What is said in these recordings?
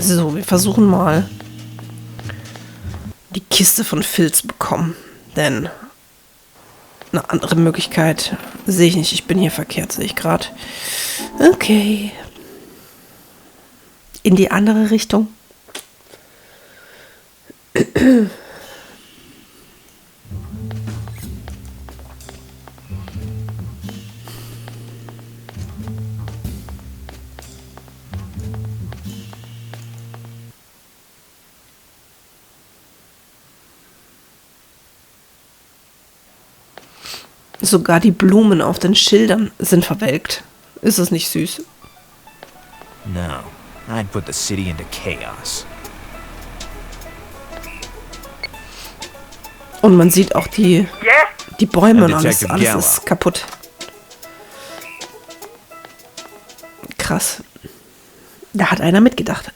So, wir versuchen mal, die Kiste von Phil zu bekommen. Denn eine andere Möglichkeit sehe ich nicht. Ich bin hier verkehrt, sehe ich gerade. Okay. In die andere Richtung. Sogar die Blumen auf den Schildern sind verwelkt. Ist es nicht süß? No, I'd put the city into chaos. Und man sieht auch die Bäume und alles Detective Gallo. ist kaputt. Krass. Da hat einer mitgedacht.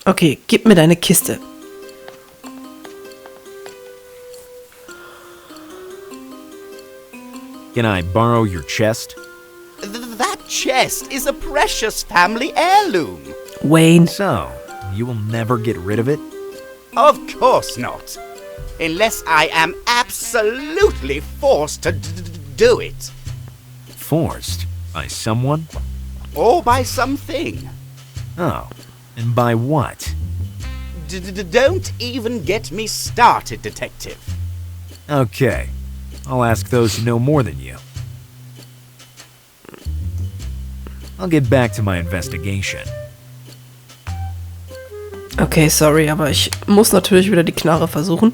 Okay, gib mir deine Kiste. Can I borrow your chest? That chest is a precious family heirloom. Wayne. So, you will never get rid of it? Of course not. Unless I am absolutely forced to do it. Forced? By someone? Or by something. Oh, and by what? Don't even get me started, Detective. Okay, I'll ask those who know more than you. I'll get back to my investigation. Okay, sorry, aber ich muss natürlich wieder die Knarre versuchen.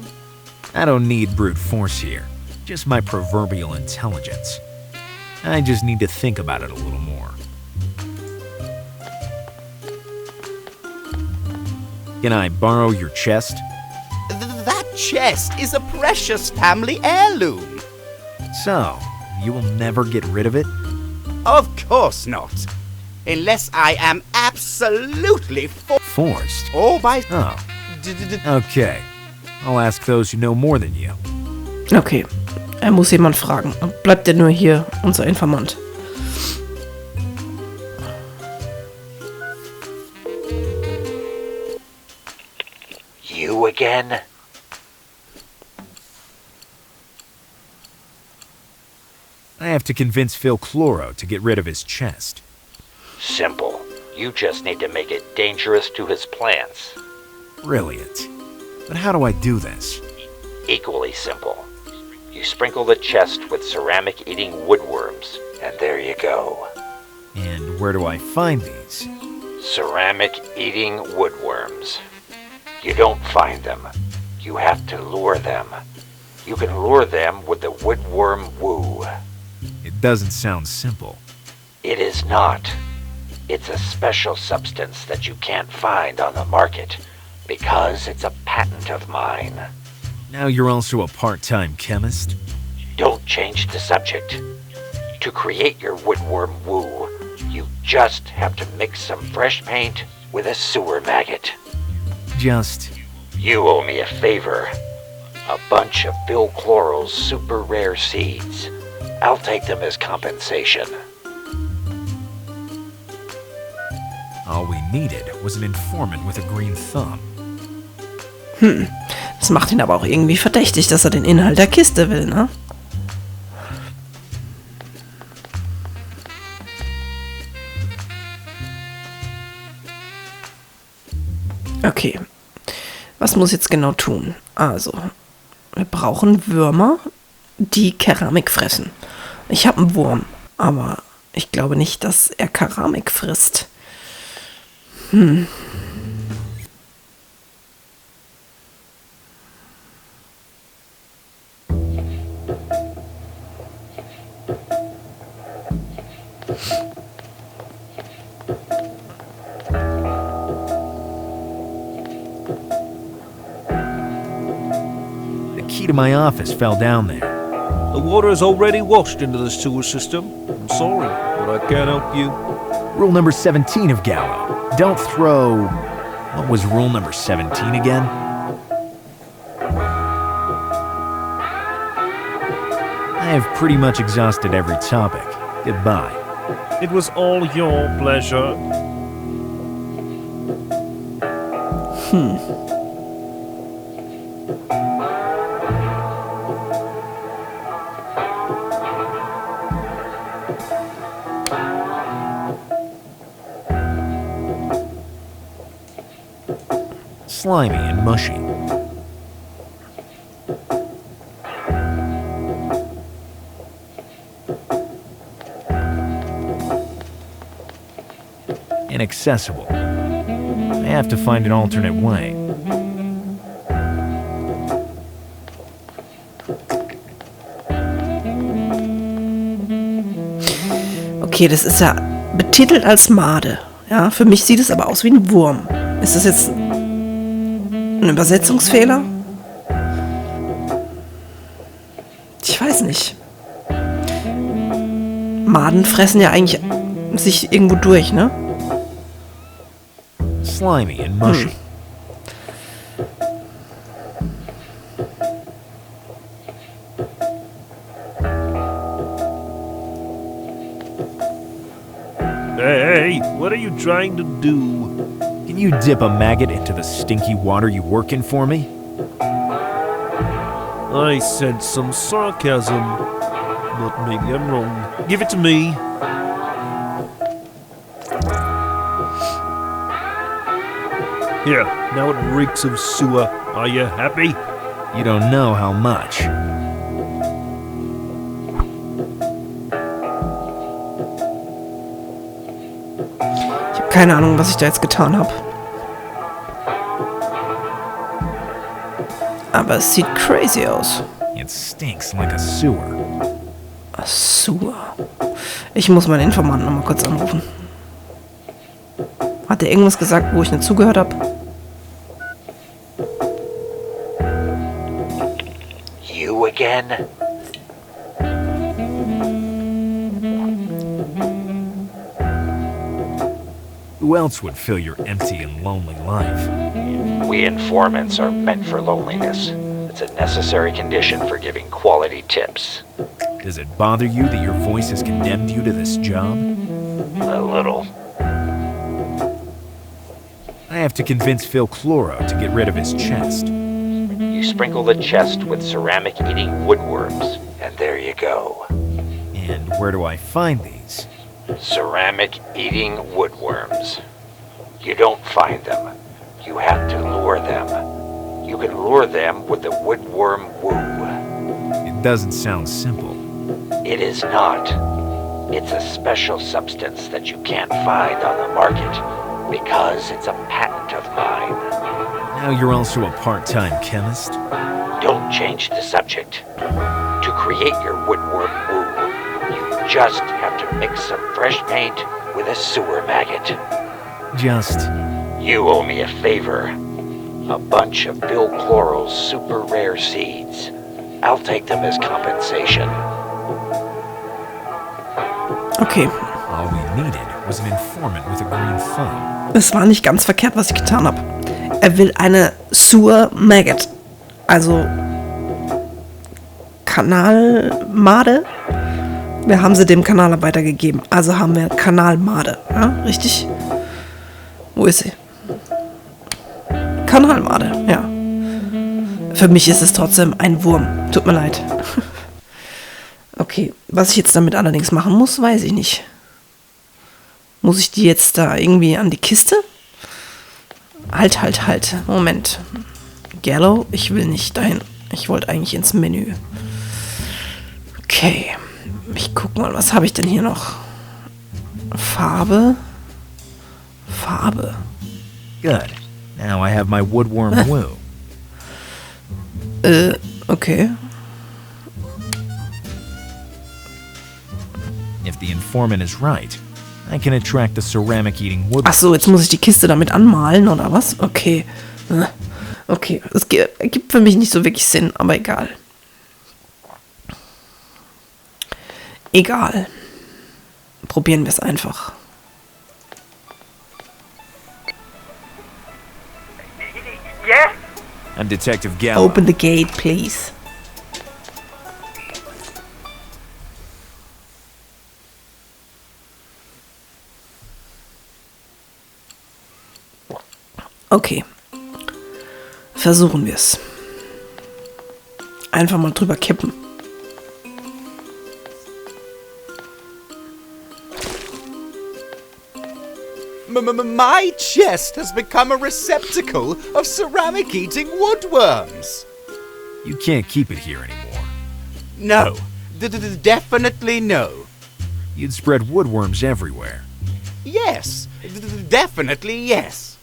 I don't need brute force here, just my proverbial intelligence. I just need to think about it a little more. Can I borrow your chest? That chest is a precious family heirloom. So, you will never get rid of it? Of course not. Unless I am absolutely Forced? or by Oh, okay. I'll ask those who know more than you. Okay, er muss jemand fragen. Bleibt er nur hier, unser Informant. You again? I have to convince Phil Chloro to get rid of his chest. Simple. You just need to make it dangerous to his plants. Brilliant. But how do I do this? Equally simple. You sprinkle the chest with ceramic-eating woodworms, and there you go. And where do I find these? Ceramic-eating woodworms. You don't find them. You have to lure them. You can lure them with the woodworm woo. It doesn't sound simple. It is not. It's a special substance that you can't find on the market, because it's a patent of mine. Now you're also a part-time chemist? Don't change the subject. To create your woodworm woo, you just have to mix some fresh paint with a sewer maggot. Just... You owe me a favor. A bunch of Phil Chloro's super rare seeds. I'll take them as compensation. all we needed was an informant with a green thumb. Das macht ihn aber auch irgendwie verdächtig, dass er den Inhalt der Kiste will, ne? Okay. Was muss ich jetzt genau tun? Also, wir brauchen Würmer, die Keramik fressen. Ich habe einen Wurm, aber ich glaube nicht, dass er Keramik frisst. The key to my office fell down there. The water has already washed into the sewer system. I'm sorry, but I can't help you. Rule number 17 of Gallo. Don't throw... What was rule number 17 again? I have pretty much exhausted every topic. Goodbye. It was all your pleasure. Slimy and mushy. Inaccessible. I have to find an alternate way. Okay, das ist ja betitelt als Made. Ja, für mich sieht es aber aus wie ein Wurm. Ist das jetzt ein Übersetzungsfehler? Ich weiß nicht. Maden fressen ja eigentlich sich irgendwo durch, ne? Slimy and mushy. Hey, what are you trying to do? Can you dip a maggot into the stinky water you work in for me? I sense some sarcasm, but maybe I'm wrong. Give it to me. Here, now it reeks of sewer. Are you happy? You don't know how much. Ich habe keine Ahnung, was ich da jetzt getan habe. Aber es sieht crazy aus. It stinks like a sewer. Sewer. Ich muss meinen Informanten nochmal kurz anrufen. Hat er irgendwas gesagt, wo ich nicht zugehört habe? You again? Who else would fill your empty and lonely life? We informants are meant for loneliness. It's a necessary condition for giving quality tips. Does it bother you that your voice has condemned you to this job? A little. I have to convince Phil Chloro to get rid of his chest. You sprinkle the chest with ceramic-eating woodworms, and there you go. And where do I find these? Ceramic-eating woodworms. You don't find them. You have to lure them. You can lure them with the woodworm woo. It doesn't sound simple. It is not. It's a special substance that you can't find on the market because it's a patent of mine. Now you're also a part-time chemist? Don't change the subject. To create your woodworm woo, you just have to mix some fresh paint with a sewer maggot. Just... You owe me a favor. A bunch of Bill Chloro's super rare seeds. I'll take them as compensation. Okay. all we needed was an informant with a green thumb. Es war nicht ganz verkehrt, was ich getan habe. Er will eine Sewer Maggot. Also Kanalmade. Wir haben sie dem Kanalarbeiter gegeben. Also haben wir Kanalmade. Ja, richtig? Wo ist sie? Kanalmade, ja. Für mich ist es trotzdem ein Wurm. Tut mir leid. Okay, was ich jetzt damit allerdings machen muss, weiß ich nicht. Muss ich die jetzt da irgendwie an die Kiste? Halt. Moment. Gallo, ich will nicht dahin. Ich wollte eigentlich ins Menü. Okay. Ich guck mal, was habe ich denn hier noch? Farbe. Good. Now I have my woodworm woo. Okay. If the informant is right, I can attract the ceramic-eating woodworm. Ach so, jetzt muss ich die Kiste damit anmalen, oder was? Okay. Okay, das ergibt für mich nicht so wirklich Sinn, aber egal. Egal. Probieren wir es einfach. Yes? I'm Detective Gallo. Open the gate, please. Okay. Versuchen wir es. Einfach mal drüber kippen. My chest has become a receptacle of ceramic-eating woodworms. You can't keep it here anymore. No, definitely no. You'd spread woodworms everywhere. Yes, definitely yes.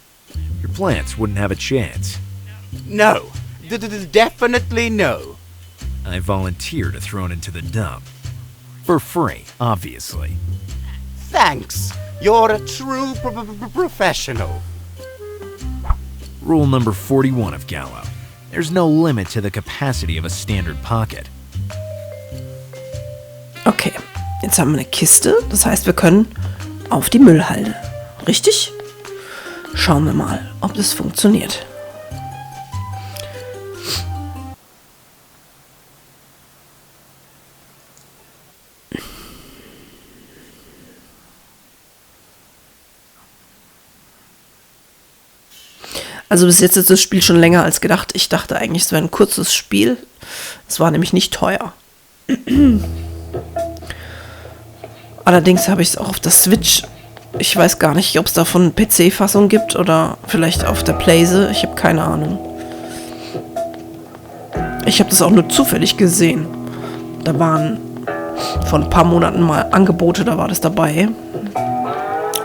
Your plants wouldn't have a chance. No, definitely no. I volunteer to throw it into the dump. For free, obviously. Thanks. You're a true professional. Rule number 41 of Gallo. There's no limit to the capacity of a standard pocket. Okay, jetzt haben wir eine Kiste. Das heißt, wir können auf die Müllhalde. Richtig? Schauen wir mal, ob das funktioniert. Also bis jetzt ist das Spiel schon länger als gedacht. Ich dachte eigentlich, es wäre ein kurzes Spiel. Es war nämlich nicht teuer. Allerdings habe ich es auch auf der Switch. Ich weiß gar nicht, ob es davon PC-Fassung gibt oder vielleicht auf der Playse. Ich habe keine Ahnung. Ich habe das auch nur zufällig gesehen. Da waren vor ein paar Monaten mal Angebote, da war das dabei.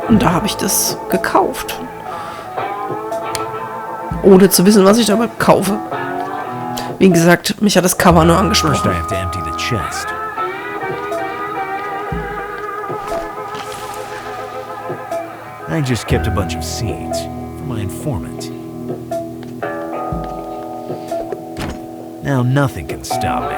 Und da habe ich das gekauft. Ohne zu wissen, was ich dabei kaufe. Wie gesagt, mich hat das Cover nur First, I angesprochen. have to empty the chest. I just kept a bunch of seeds for my informant. Now nothing can stop me.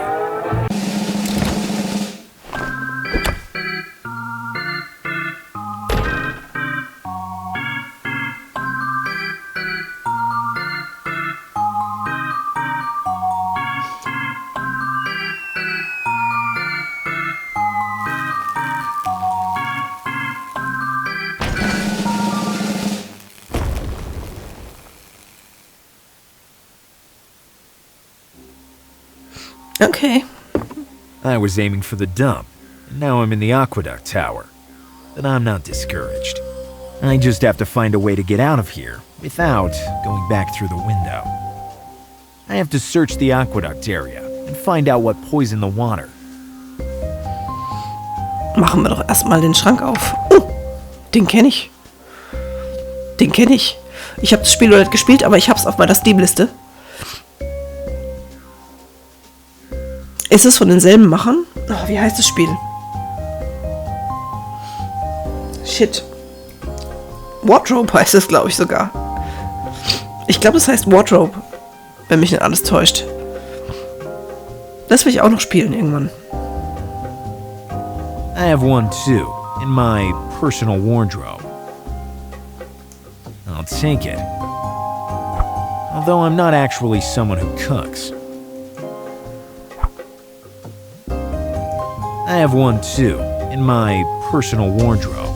Okay. I was aiming for the dump, and now I'm in the aqueduct tower. But I'm not discouraged. I just have to find a way to get out of here without going back through the window. I have to search the aqueduct area and find out what poisoned the water. Machen wir doch erstmal den Schrank auf. Den kenne ich. Den kenne ich. Ich habe das Spiel noch nicht gespielt, aber ich habe es auf meiner Steam-Liste. Ist es von denselben Machern? Oh, wie heißt das Spiel? Shit. Wardrobe heißt es, glaube ich, sogar. Ich glaube, es heißt Wardrobe, wenn mich nicht alles täuscht. Das will ich auch noch spielen irgendwann. I have one too, in my personal wardrobe. I'll take it. Although I'm not actually someone who cooks. I have one too, in my personal wardrobe.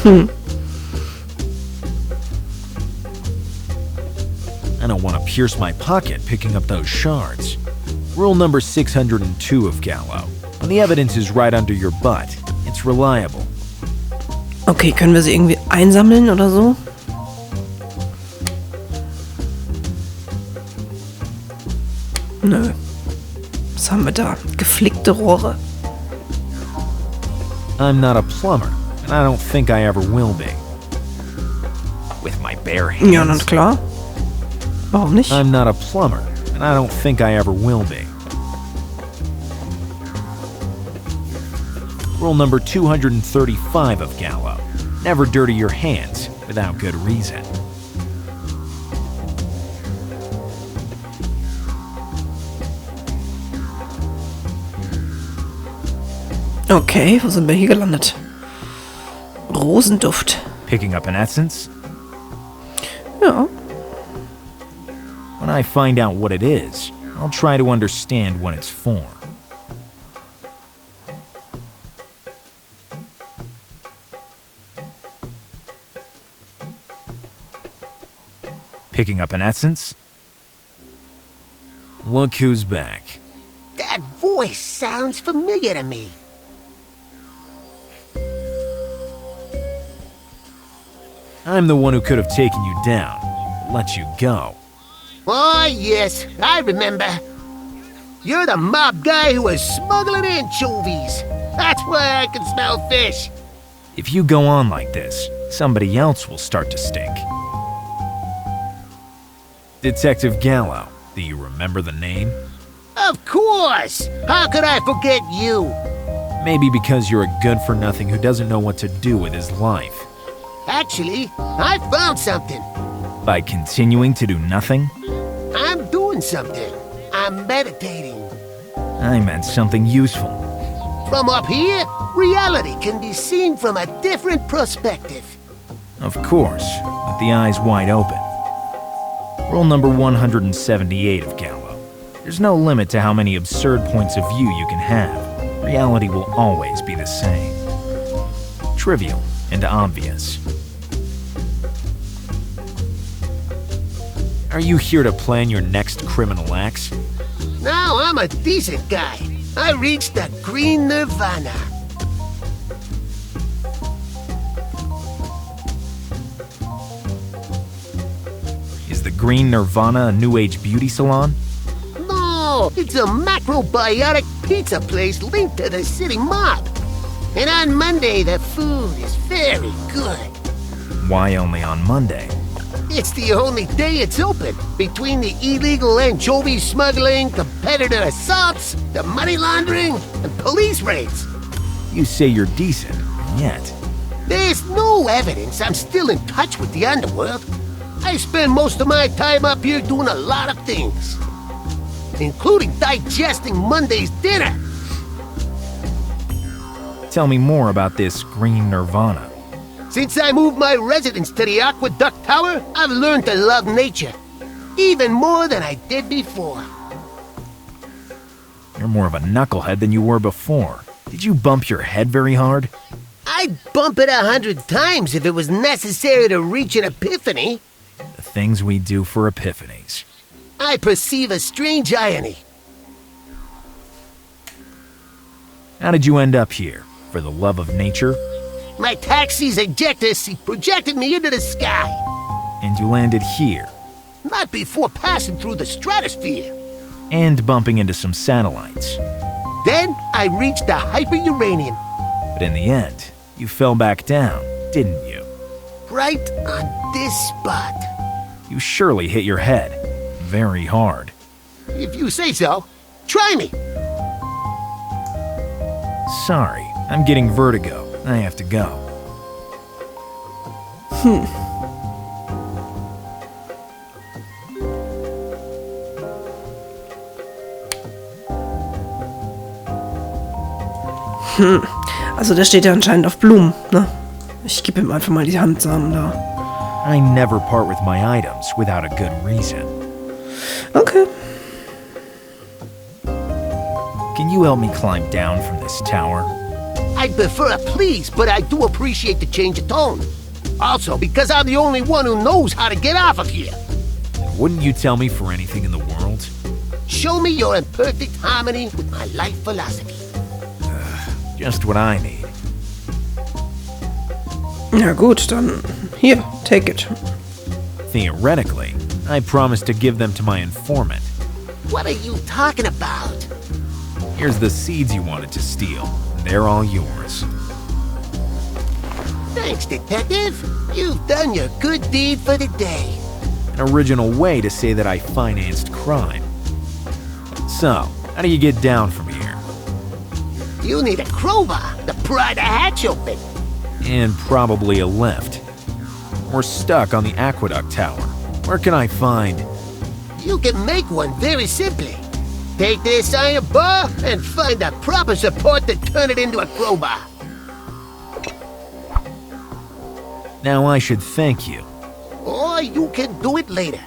I don't want to pierce my pocket picking up those shards. Rule number 602 of Gallo. When the evidence is right under your butt, it's reliable. Okay, können wir sie irgendwie einsammeln oder so? Nö. Was haben wir da? Geflickte Rohre. I'm not a plumber, and I don't think I ever will be. With my bare hands. Ja, na klar. Warum nicht? I'm not a plumber, and I don't think I ever will be. Rule number 235 of Gallo. Never dirty your hands without good reason. Okay, wo sind wir hier gelandet? Rosenduft. Picking up an essence? Ja. When I find out what it is, I'll try to understand what it's for. picking up an essence? Look who's back. That voice sounds familiar to me. I'm the one who could have taken you down, let you go. Oh, yes, I remember. You're the mob guy who was smuggling anchovies. That's why I can smell fish. If you go on like this, somebody else will start to stink. Detective Gallo, do you remember the name? Of course! How could I forget you? Maybe because you're a good-for-nothing who doesn't know what to do with his life. Actually, I found something. By continuing to do nothing? I'm doing something. I'm meditating. I meant something useful. From up here, reality can be seen from a different perspective. Of course, with the eyes wide open. Rule number 178 of Gallo. There's no limit to how many absurd points of view you can have. Reality will always be the same. Trivial and obvious. Are you here to plan your next criminal acts? Now I'm a decent guy. I reached the green nirvana. Is the Green Nirvana a new age beauty salon? No, it's a macrobiotic pizza place linked to the city mob. And on Monday, the food is very good. Why only on Monday? It's the only day it's open. Between the illegal anchovy smuggling, competitor assaults, the money laundering, and police raids. You say you're decent, yet. There's no evidence I'm still in touch with the underworld. I spend most of my time up here doing a lot of things, including digesting Monday's dinner. Tell me more about this Green Nirvana. Since I moved my residence to the Aqueduct Tower, I've learned to love nature, even more than I did before. You're more of a knucklehead than you were before. Did you bump your head very hard? I'd bump it 100 times if it was necessary to reach an epiphany. The things we do for epiphanies. I perceive a strange irony. How did you end up here? For the love of nature? My taxi's ejector seat projected me into the sky. And you landed here? Not before passing through the stratosphere. And bumping into some satellites. Then I reached the hyper-uranium. But in the end, you fell back down, didn't you? Right on this spot. You surely hit your head. Very hard. If you say so. Try me. Sorry, I'm getting vertigo. I have to go. Also der steht ja anscheinend auf Blumen, ne? Ich gebe ihm einfach mal die Handsamen da. I never part with my items without a good reason. Okay. Can you help me climb down from this tower? I'd prefer a please, but I do appreciate the change of tone. Also, because I'm the only one who knows how to get off of here. Wouldn't you tell me for anything in the world? Show me you're in perfect harmony with my life philosophy. Just what I need. Na gut, dann hier, take it. Theoretically, I promised to give them to my informant. What are you talking about? Here's the seeds you wanted to steal. They're all yours. Thanks, Detective. You've done your good deed for the day. An original way to say that I financed crime. So, how do you get down from here? You need a crowbar to pry the hatch open. And probably a lift. We're stuck on the Aqueduct Tower. Where can I find... You can make one very simply. Take this iron bar and find the proper support to turn it into a crowbar. Now I should thank you. Or you can do it later.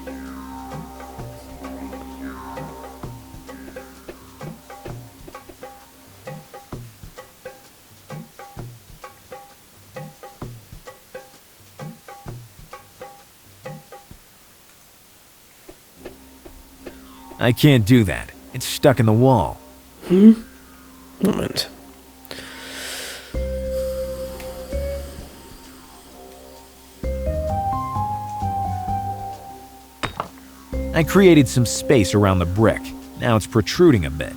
I can't do that. It's stuck in the wall. Moment. I created some space around the brick. Now it's protruding a bit.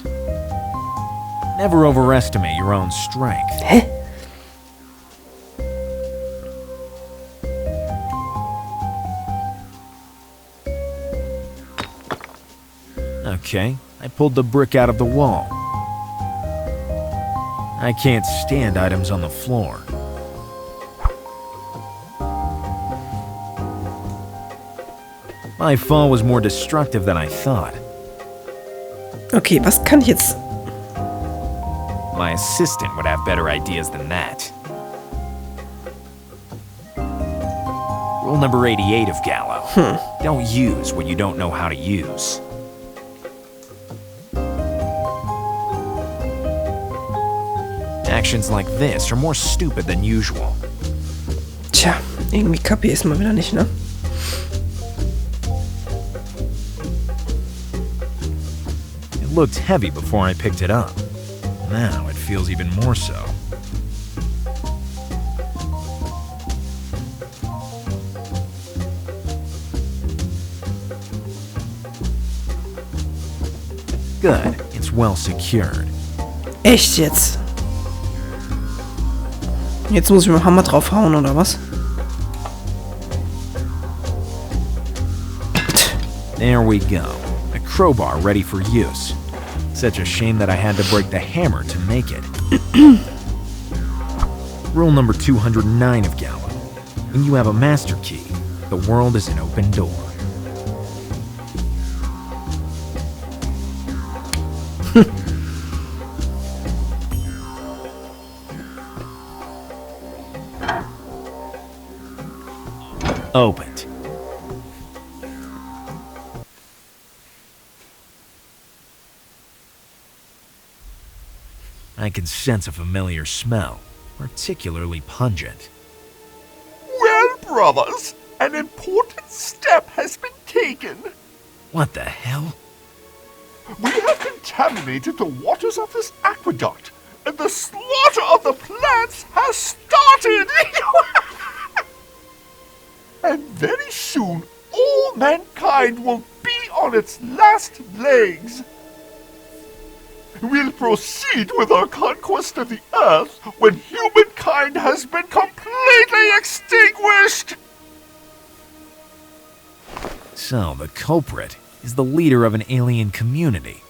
Never overestimate your own strength. Hä? Okay, I pulled the brick out of the wall. I can't stand items on the floor. My fall was more destructive than I thought. Okay, was kann ich jetzt... My assistant would have better ideas than that. Rule number 88 of Gallo. Don't use what you don't know how to use. Actions like this are more stupid than usual. Tja, irgendwie kapier ich's mal wieder nicht, ne? It looked heavy before I picked it up. Now it feels even more so. Good, it's well secured. Echt jetzt? Jetzt muss ich mit dem Hammer draufhauen, oder was? There we go. A crowbar ready for use. Such a shame that I had to break the hammer to make it. Rule number 209 of Gallo. When you have a master key, the world is an open door. Opened. I can sense a familiar smell, particularly pungent. Well, brothers, an important step has been taken. What the hell? We have contaminated the waters of this aqueduct, and the slaughter of the plants has started. And very soon, all mankind will be on its last legs. We'll proceed with our conquest of the Earth when humankind has been completely extinguished. So, the culprit is the leader of an alien community.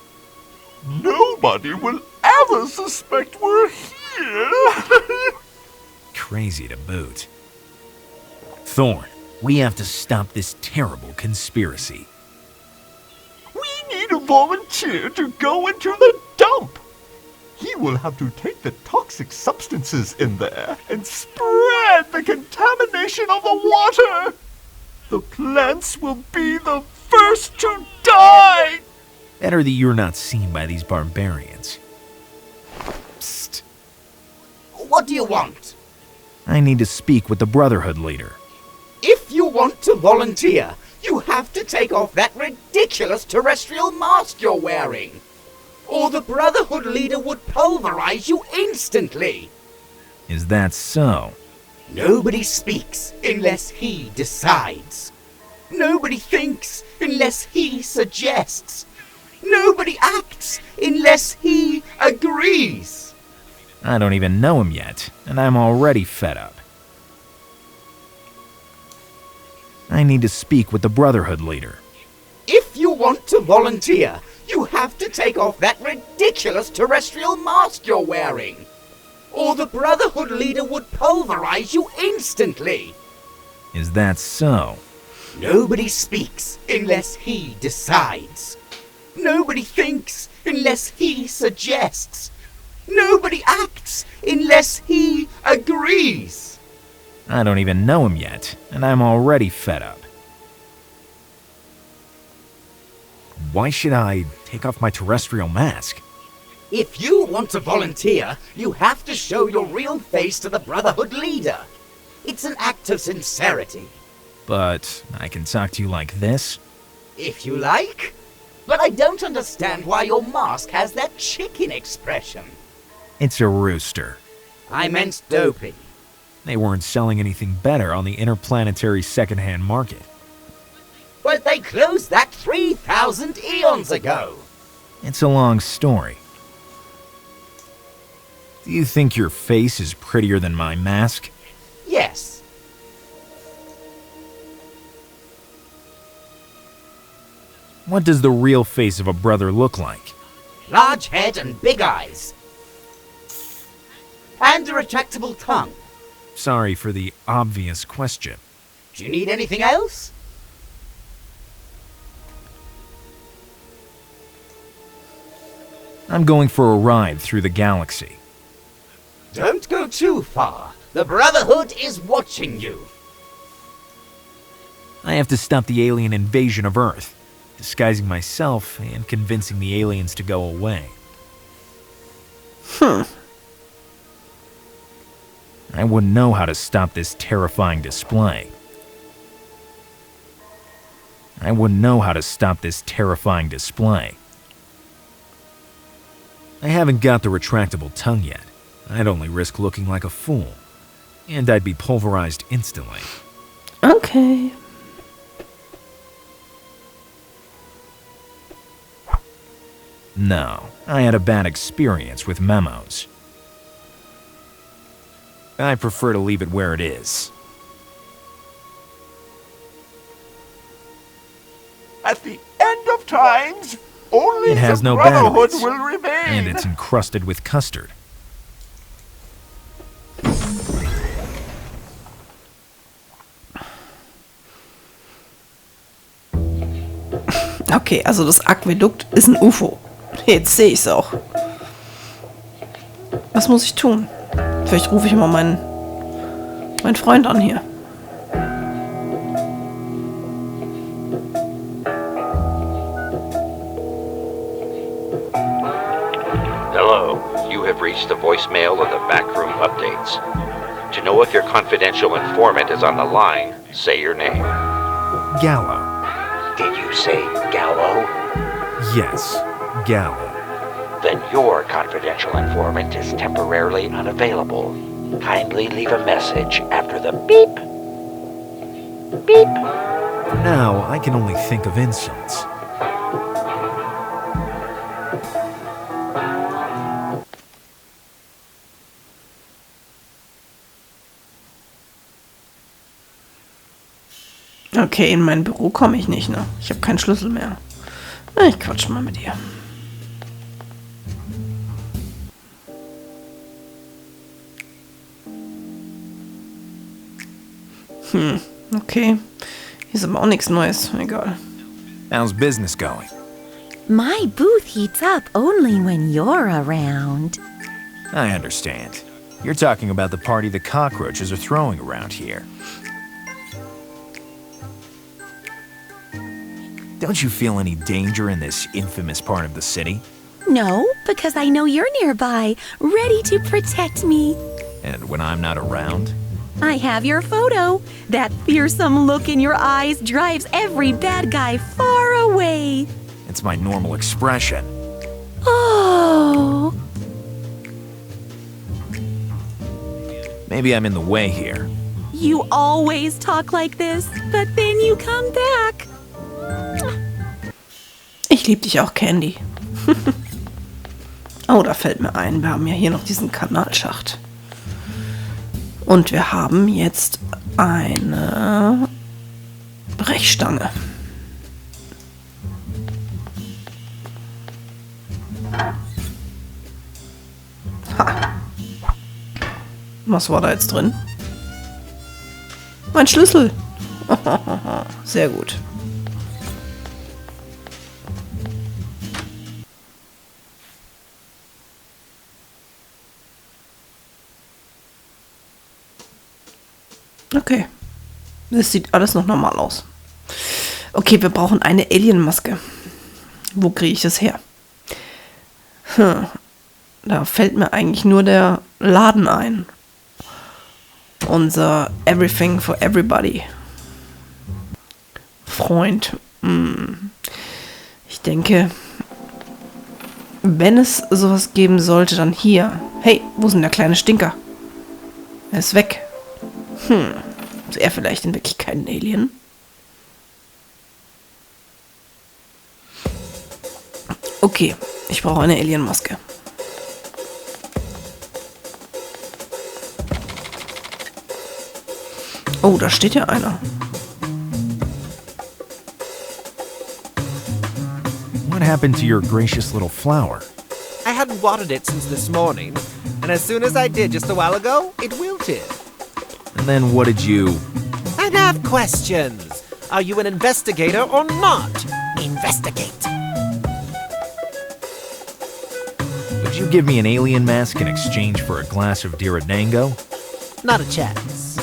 Nobody will ever suspect we're here. Crazy to boot. Thorn, we have to stop this terrible conspiracy. We need a volunteer to go into the dump. He will have to take the toxic substances in there and spread the contamination of the water. The plants will be the first to die. Better that you're not seen by these barbarians. Psst. What do you want? I need to speak with the Brotherhood leader. If you want to volunteer, you have to take off that ridiculous terrestrial mask you're wearing. Or the Brotherhood leader would pulverize you instantly. Is that so? Nobody speaks unless he decides. Nobody thinks unless he suggests. Nobody acts unless he agrees. I don't even know him yet, and I'm already fed up. I need to speak with the Brotherhood leader. If you want to volunteer, you have to take off that ridiculous terrestrial mask you're wearing. Or the Brotherhood leader would pulverize you instantly. Is that so? Nobody speaks unless he decides. Nobody thinks unless he suggests. Nobody acts unless he agrees. I don't even know him yet, and I'm already fed up. Why should I take off my terrestrial mask? If you want to volunteer, you have to show your real face to the Brotherhood leader. It's an act of sincerity. But I can talk to you like this? If you like. but I don't understand why your mask has that chicken expression. It's a rooster. I meant dopey. They weren't selling anything better on the interplanetary secondhand market. But they closed that 3,000 eons ago. It's a long story. Do you think your face is prettier than my mask? Yes. What does the real face of a brother look like? Large head and big eyes. And a retractable tongue. Sorry for the obvious question. Do you need anything else? I'm going for a ride through the galaxy. Don't go too far. The Brotherhood is watching you. I have to stop the alien invasion of Earth, disguising myself and convincing the aliens to go away. I wouldn't know how to stop this terrifying display. I haven't got the retractable tongue yet. I'd only risk looking like a fool. And I'd be pulverized instantly. Okay. No, I had a bad experience with memos. I prefer to leave it where it is. At the end of times, only It has the no Brotherhood batteries, will remain. and it's encrusted with custard. Okay, also das Aquädukt ist ein UFO. Jetzt sehe ich es auch. Was muss ich tun? Vielleicht rufe ich mal meinen Freund an hier. Hello, you have reached the voicemail of the Backroom Updates. To know if your confidential informant is on the line, say your name. Gallo. Did you say Gallo? Yes, Gallo. Then your confidential informant is temporarily unavailable. Kindly leave a message after the beep. Beep. For now, I can only think of insults. Okay, in mein Büro komme ich nicht, ne? Ich habe keinen Schlüssel mehr. Na, ich quatsch mal mit ihr. Okay. Hier ist aber auch nichts Neues. Egal. How's business going? My booth heats up only when you're around. I understand. You're talking about the party the cockroaches are throwing around here. Don't you feel any danger in this infamous part of the city? No, because I know you're nearby, ready to protect me. And when I'm not around? I have your photo. That fearsome look in your eyes drives every bad guy far away. It's my normal expression. Oh. Maybe I'm in the way here. You always talk like this, but then you come back. Ich lieb dich auch, Candy. Oh, da fällt mir ein, wir haben ja hier noch diesen Kanalschacht. Und wir haben jetzt eine Brechstange. Ha. Was war da jetzt drin? Mein Schlüssel. Sehr gut. Okay. Das sieht alles noch normal aus. Okay, wir brauchen eine Alien-Maske. Wo kriege ich das her? Da fällt mir eigentlich nur der Laden ein. Unser Everything for Everybody Freund. Ich Ich denke, wenn es sowas geben sollte, dann hier. Hey, wo ist denn der kleine Stinker? Er ist weg. Ist er vielleicht in Wirklichkeit ein Alien? Okay, ich brauche eine Alienmaske. Oh, da steht ja einer. What happened to your gracious little flower? I hadn't watered it since this morning, and as soon as I did just a while ago, it wilted. And then what did you... I have questions. Are you an investigator or not? Investigate. Would you give me an alien mask in exchange for a glass of Diridango? Not a chance.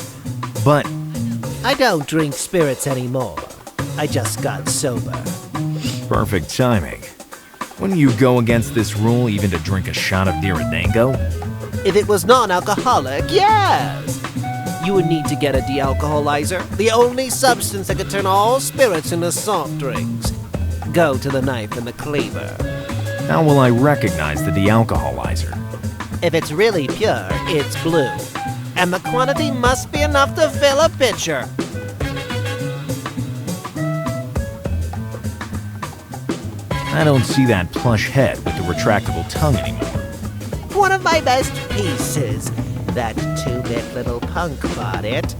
But I don't drink spirits anymore. I just got sober. perfect timing. Wouldn't you go against this rule even to drink a shot of Diridango? If it was non-alcoholic, yes. You would need to get a de-alcoholizer, the only substance that could turn all spirits into soft drinks. Go to the knife and the cleaver. How will I recognize the de-alcoholizer? If it's really pure, it's blue. And the quantity must be enough to fill a pitcher. I don't see that plush head with the retractable tongue anymore. One of my best pieces. That two-bit little punk bought it.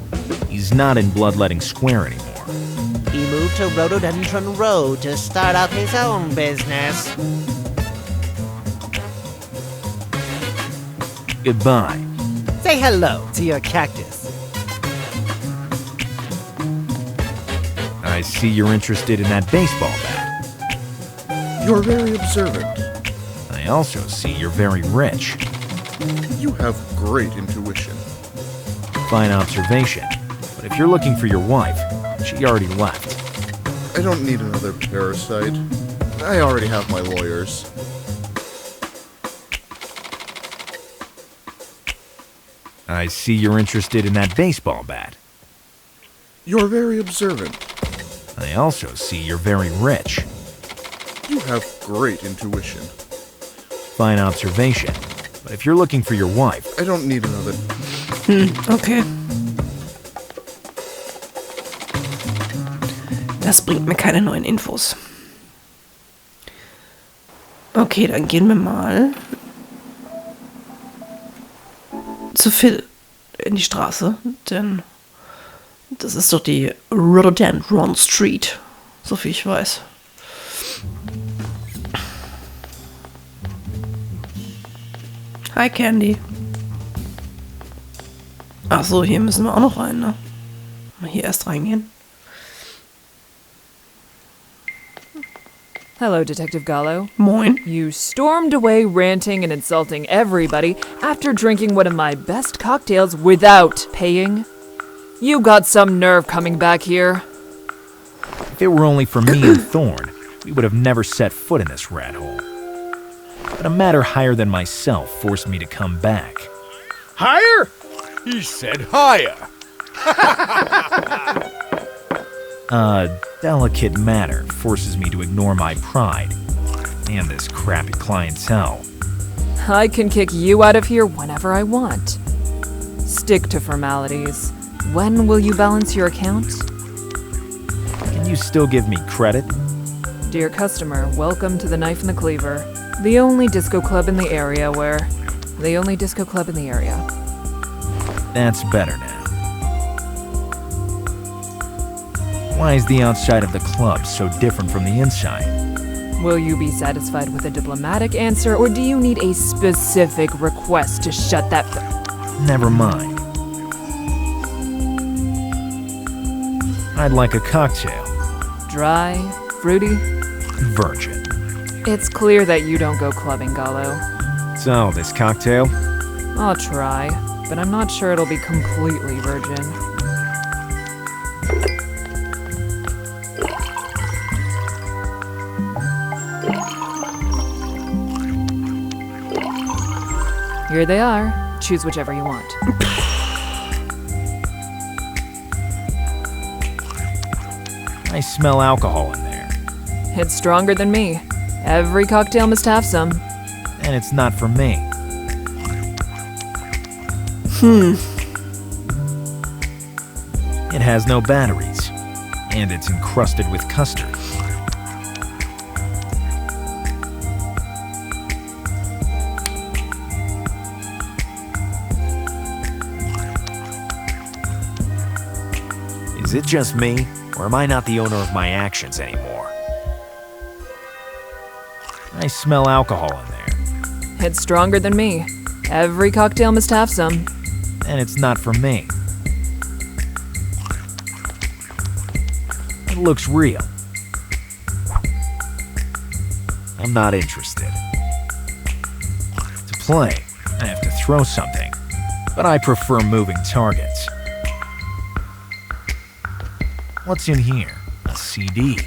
He's not in Bloodletting Square anymore. He moved to Rhododendron Road to start up his own business. Goodbye. Say hello to your cactus. I see you're interested in that baseball bat. You're very observant. I also see you're very rich. You have great intuition. Fine observation. But if you're looking for your wife, she already left. I don't need another parasite. I already have my lawyers. I see you're interested in that baseball bat. You're very observant. I also see you're very rich. You have great intuition. Fine observation. But if you're looking for your wife... I don't need another... Okay. Das bringt mir keine neuen Infos. Okay, dann gehen wir mal zu Phil in die Straße, denn das ist doch die Rhododendron Street, so viel ich weiß. Hi Candy. Ach so, hier müssen wir auch noch rein, ne? Mal hier erst reingehen. Hello, Detective Gallo. Moin. You stormed away ranting and insulting everybody after drinking one of my best cocktails without paying. You got some nerve coming back here. If it were only for me and Thorn, we would have never set foot in this rat hole. But a matter higher than myself forced me to come back. Higher? He said higher. A delicate matter forces me to ignore my pride and this crappy clientele. I can kick you out of here whenever I want. Stick to formalities. When will you balance your account? Can you still give me credit? Dear customer, welcome to the Knife and the Cleaver. The only disco club in the area where... The only disco club in the area. That's better now. Why is the outside of the club so different from the inside? Will you be satisfied with a diplomatic answer, or do you need a specific request to shut that... Never mind. I'd like a cocktail. Dry? Fruity? Virgin. It's clear that you don't go clubbing, Gallo. So, this cocktail? I'll try, but I'm not sure it'll be completely virgin. Here they are. Choose whichever you want. I smell alcohol in there. It's stronger than me. Every cocktail must have some. And it's not for me. It has no batteries. And it's encrusted with custard. Is it just me, or am I not the owner of my actions anymore? I smell alcohol in there. It's stronger than me. Every cocktail must have some. And it's not for me. It looks real. I'm not interested. To play, I have to throw something, but I prefer moving targets. What's in here? A CD.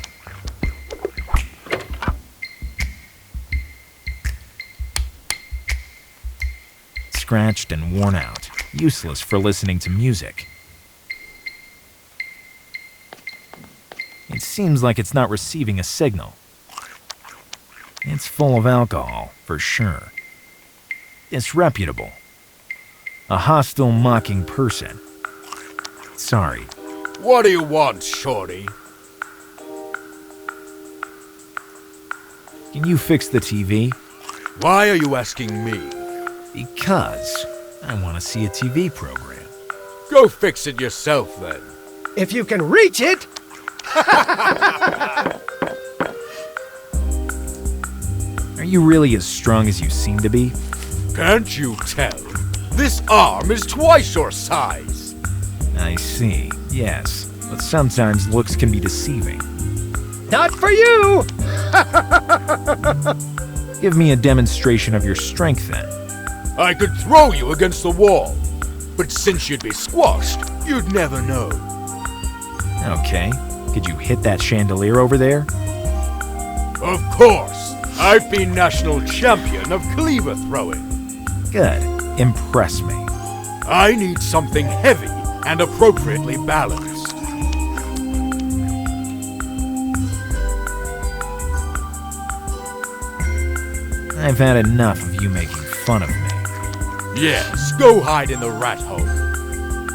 Scratched and worn out, useless for listening to music. It seems like it's not receiving a signal. It's full of alcohol, for sure. Disreputable. A hostile, mocking person. Sorry. What do you want, shorty? Can you fix the TV? Why are you asking me? Because I want to see a TV program. Go fix it yourself, then. If you can reach it! Are you really as strong as you seem to be? Can't you tell? This arm is twice your size. I see, yes. But sometimes looks can be deceiving. Not for you! Give me a demonstration of your strength, then. I could throw you against the wall. But since you'd be squashed, you'd never know. Okay. Could you hit that chandelier over there? Of course. I've been national champion of cleaver throwing. Good. Impress me. I need something heavy and appropriately balanced. I've had enough of you making fun of me. Yes, go hide in the rat hole.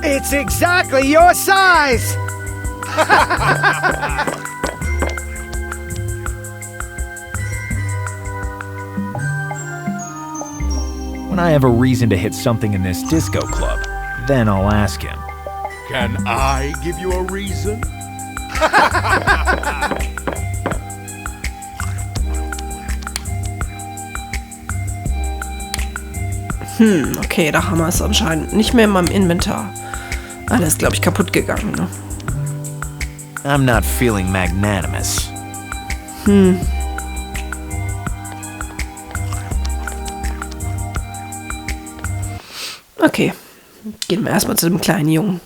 It's exactly your size! When I have a reason to hit something in this disco club, then I'll ask him. Can I give you a reason? Okay, der Hammer ist anscheinend nicht mehr in meinem Inventar. Ah, der ist, glaube ich, kaputt gegangen, ne? I'm not feeling magnanimous. Okay, gehen wir erstmal zu dem kleinen Jungen.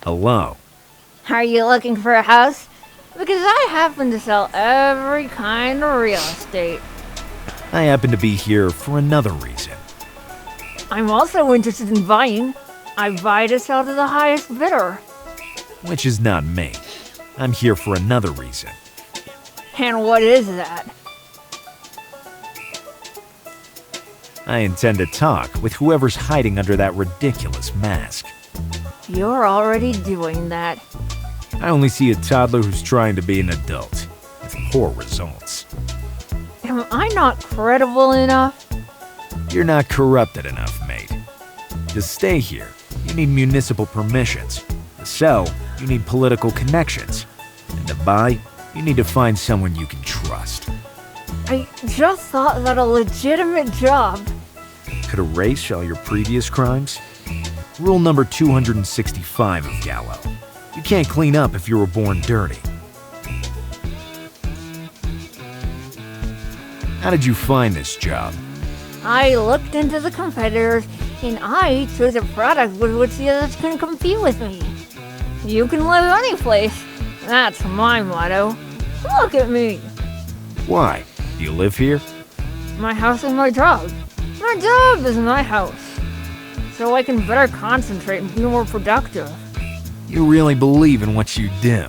Hello. Are you looking for a house? Because I happen to sell every kind of real estate. I happen to be here for another reason. I'm also interested in buying. I buy to sell to the highest bidder. Which is not me. I'm here for another reason. And what is that? I intend to talk with whoever's hiding under that ridiculous mask. You're already doing that. I only see a toddler who's trying to be an adult, with poor results. Am I not credible enough? You're not corrupted enough, mate. To stay here, you need municipal permissions. To sell, you need political connections. And to buy, you need to find someone you can trust. I just thought that a legitimate job... Could erase all your previous crimes? Rule number 265 of Gallo. You can't clean up if you were born dirty. How did you find this job? I looked into the competitors, and I chose a product with which the others can compete with me. You can live any place. That's my motto. Look at me. Why? Do you live here? My house is my job. My job is my house. So I can better concentrate and be more productive. You really believe in what you do?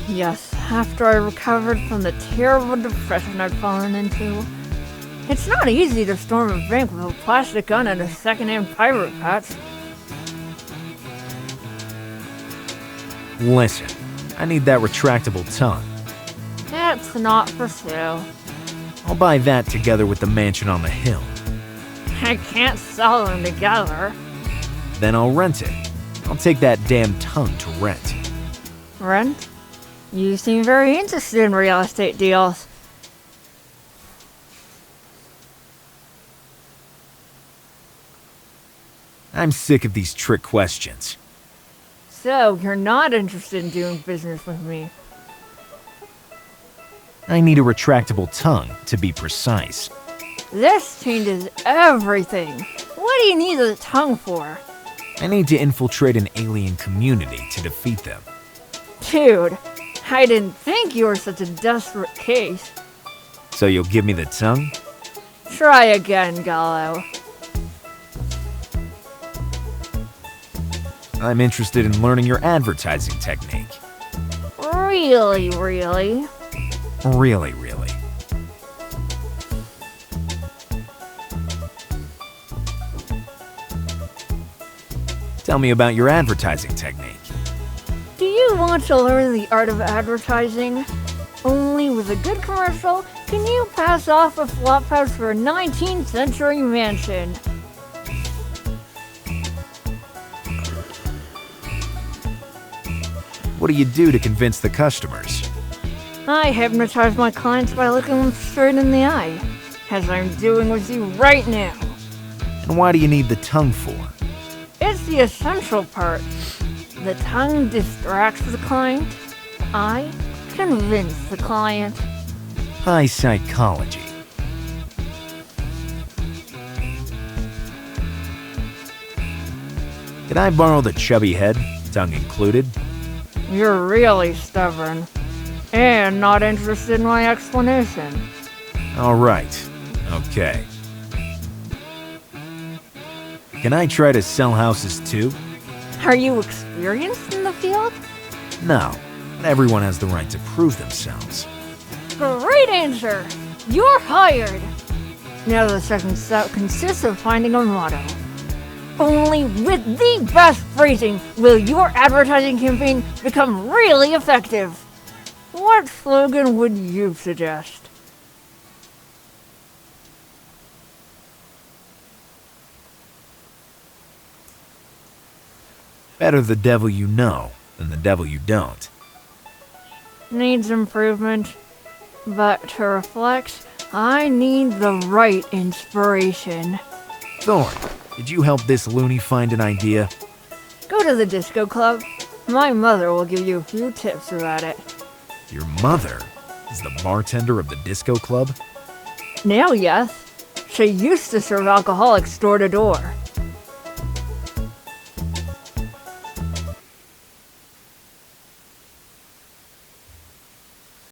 Yes, after I recovered from the terrible depression I'd fallen into. It's not easy to storm a bank with a plastic gun and a second-hand pirate patch. Listen, I need that retractable tongue. That's not for sale. I'll buy that together with the mansion on the hill. I can't sell them together. Then I'll rent it. I'll take that damn tongue to rent. Rent? You seem very interested in real estate deals. I'm sick of these trick questions. So, you're not interested in doing business with me? I need a retractable tongue, to be precise. This changes everything. What do you need a tongue for? I need to infiltrate an alien community to defeat them. Dude, I didn't think you were such a desperate case. So you'll give me the tongue? Try again, Gallo. I'm interested in learning your advertising technique. Really? Really. Tell me about your advertising technique. Do you want to learn the art of advertising? Only with a good commercial can you pass off a flophouse for a 19th century mansion. What do you do to convince the customers? I hypnotize my clients by looking them straight in the eye, as I'm doing with you right now. And why do you need the tongue for? It's the essential part. The tongue distracts the client. I convince the client. High psychology. Can I borrow the chubby head, tongue included? You're really stubborn. And not interested in my explanation. All right. Okay. Can I try to sell houses too? Are you experienced in the field? No, but everyone has the right to prove themselves. Great answer! You're hired! Now the second step consists of finding a motto. Only with the best phrasing will your advertising campaign become really effective. What slogan would you suggest? Better the devil you know than the devil you don't. Needs improvement. But to reflect, I need the right inspiration. Thorn, did you help this loony find an idea? Go to the disco club. My mother will give you a few tips about it. Your mother is the bartender of the disco club? Now, yes. She used to serve alcoholics door to door.